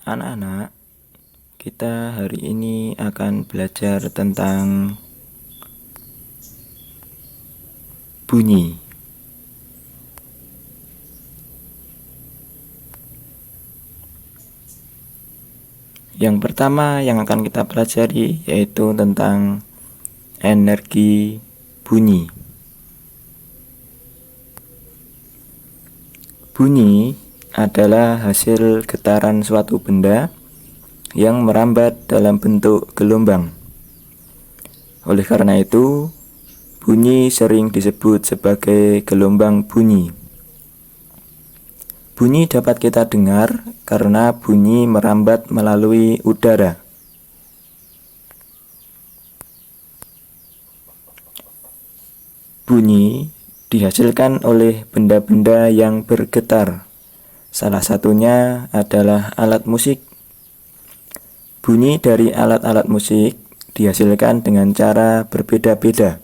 Anak-anak, kita hari ini akan belajar tentang bunyi. Yang pertama yang akan kita pelajari yaitu tentang energi bunyi. Bunyi adalah hasil getaran suatu benda yang merambat dalam bentuk gelombang. Oleh karena itu, bunyi sering disebut sebagai gelombang bunyi. Bunyi dapat kita dengar karena bunyi merambat melalui udara. Bunyi dihasilkan oleh benda-benda yang bergetar. Salah satunya adalah alat musik. Bunyi dari alat-alat musik dihasilkan dengan cara berbeda-beda.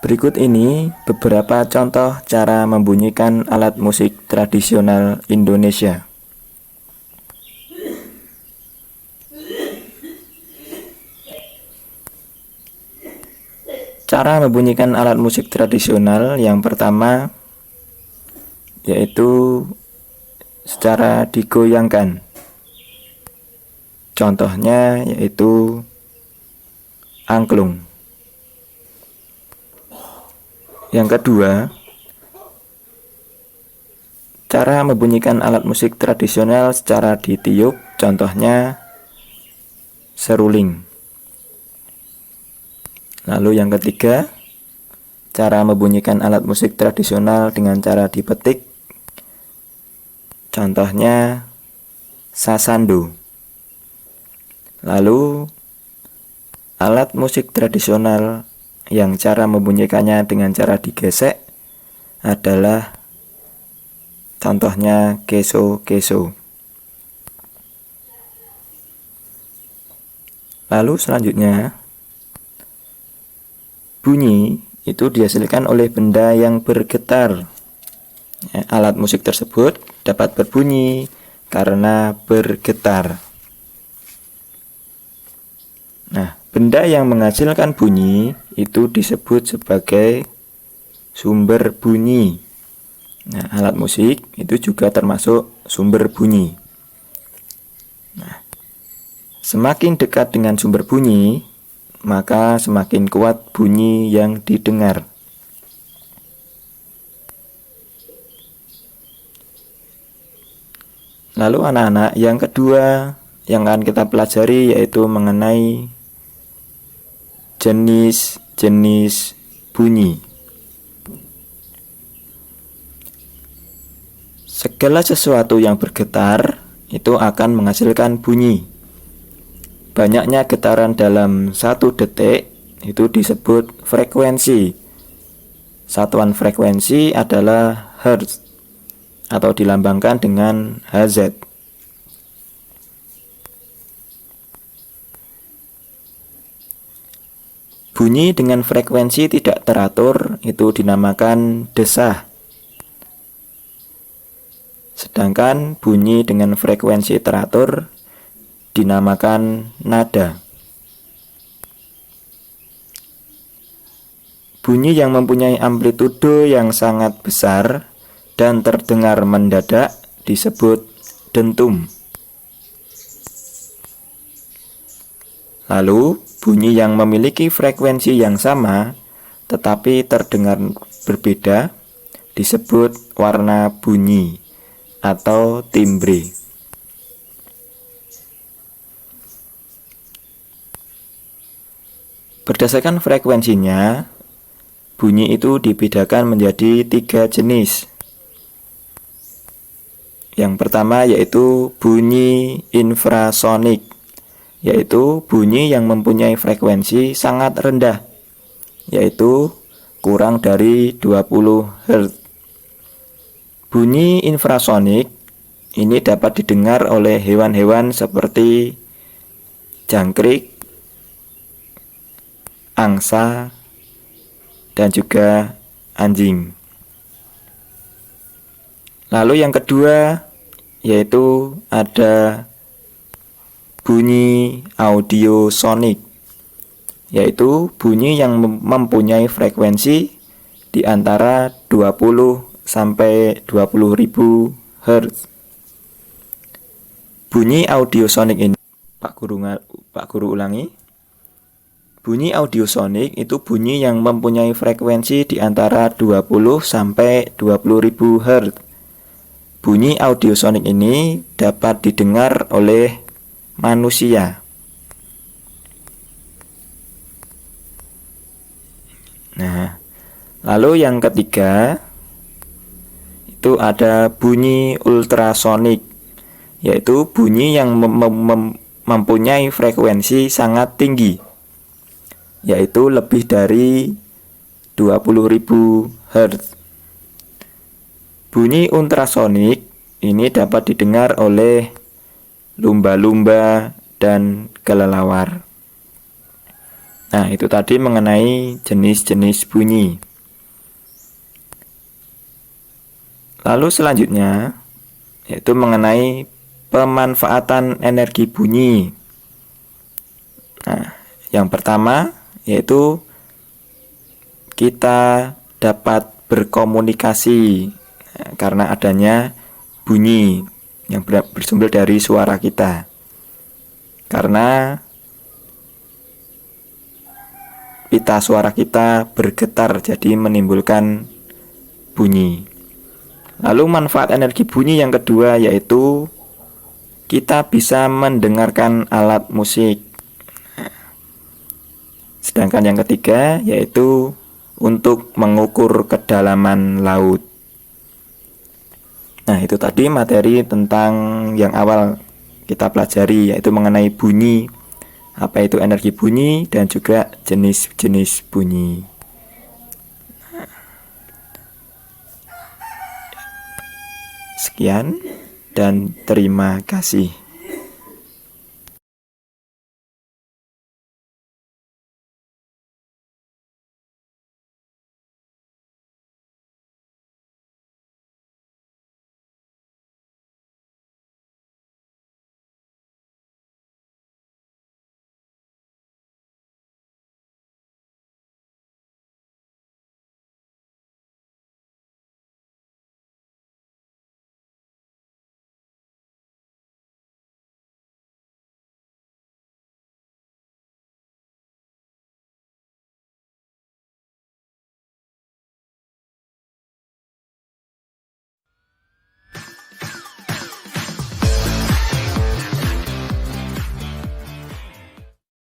Berikut ini beberapa contoh cara membunyikan alat musik tradisional Indonesia. Cara membunyikan alat musik tradisional yang pertama yaitu secara digoyangkan. Contohnya yaitu angklung. Yang kedua, cara membunyikan alat musik tradisional secara ditiup, contohnya seruling. Lalu yang ketiga, cara membunyikan alat musik tradisional dengan cara dipetik, contohnya sasando. Lalu alat musik tradisional yang cara membunyikannya dengan cara digesek adalah contohnya keso-keso. Lalu selanjutnya, bunyi itu dihasilkan oleh benda yang bergetar. Alat musik tersebut dapat berbunyi karena bergetar. Nah, benda yang menghasilkan bunyi itu disebut sebagai sumber bunyi. Nah, alat musik itu juga termasuk sumber bunyi. Nah, semakin dekat dengan sumber bunyi, maka semakin kuat bunyi yang didengar. Lalu anak-anak, yang kedua yang akan kita pelajari yaitu mengenai jenis-jenis bunyi. Segala sesuatu yang bergetar itu akan menghasilkan bunyi. Banyaknya getaran dalam 1 detik itu disebut frekuensi. Satuan frekuensi adalah hertz atau dilambangkan dengan Hz. Bunyi dengan frekuensi tidak teratur itu dinamakan desah. Sedangkan bunyi dengan frekuensi teratur dinamakan nada. Bunyi yang mempunyai amplitudo yang sangat besar dan terdengar mendadak disebut dentum. Lalu, bunyi yang memiliki frekuensi yang sama tetapi terdengar berbeda disebut warna bunyi atau timbre. Berdasarkan frekuensinya, bunyi itu dibedakan menjadi 3 jenis. Yang pertama yaitu bunyi infrasonik, yaitu bunyi yang mempunyai frekuensi sangat rendah, yaitu kurang dari 20 Hz. Bunyi infrasonik ini dapat didengar oleh hewan-hewan seperti jangkrik, angsa, dan juga anjing. Lalu yang kedua yaitu ada bunyi audiosonik, yaitu bunyi yang mempunyai frekuensi di antara 20 sampai 20.000 Hz. Bunyi audiosonik ini, Pak Guru ulangi. Bunyi audiosonik itu bunyi yang mempunyai frekuensi di antara 20 sampai 20.000 Hz. Bunyi audiosonik ini dapat didengar oleh manusia. Nah, lalu yang ketiga itu ada bunyi ultrasonik, yaitu bunyi yang mempunyai frekuensi sangat tinggi, yaitu lebih dari 20.000 Hz. Bunyi ultrasonik ini dapat didengar oleh lumba-lumba dan kelelawar. Nah, itu tadi mengenai jenis-jenis bunyi. Lalu selanjutnya yaitu mengenai pemanfaatan energi bunyi. Nah, yang pertama yaitu kita dapat berkomunikasi karena adanya bunyi yang bersumber dari suara kita. Karena pita suara kita bergetar, jadi menimbulkan bunyi. Lalu manfaat energi bunyi yang kedua yaitu kita bisa mendengarkan alat musik. Sedangkan yang ketiga yaitu untuk mengukur kedalaman laut. Nah, itu tadi materi tentang yang awal kita pelajari, yaitu mengenai bunyi, apa itu energi bunyi, dan juga jenis-jenis bunyi. Sekian dan terima kasih.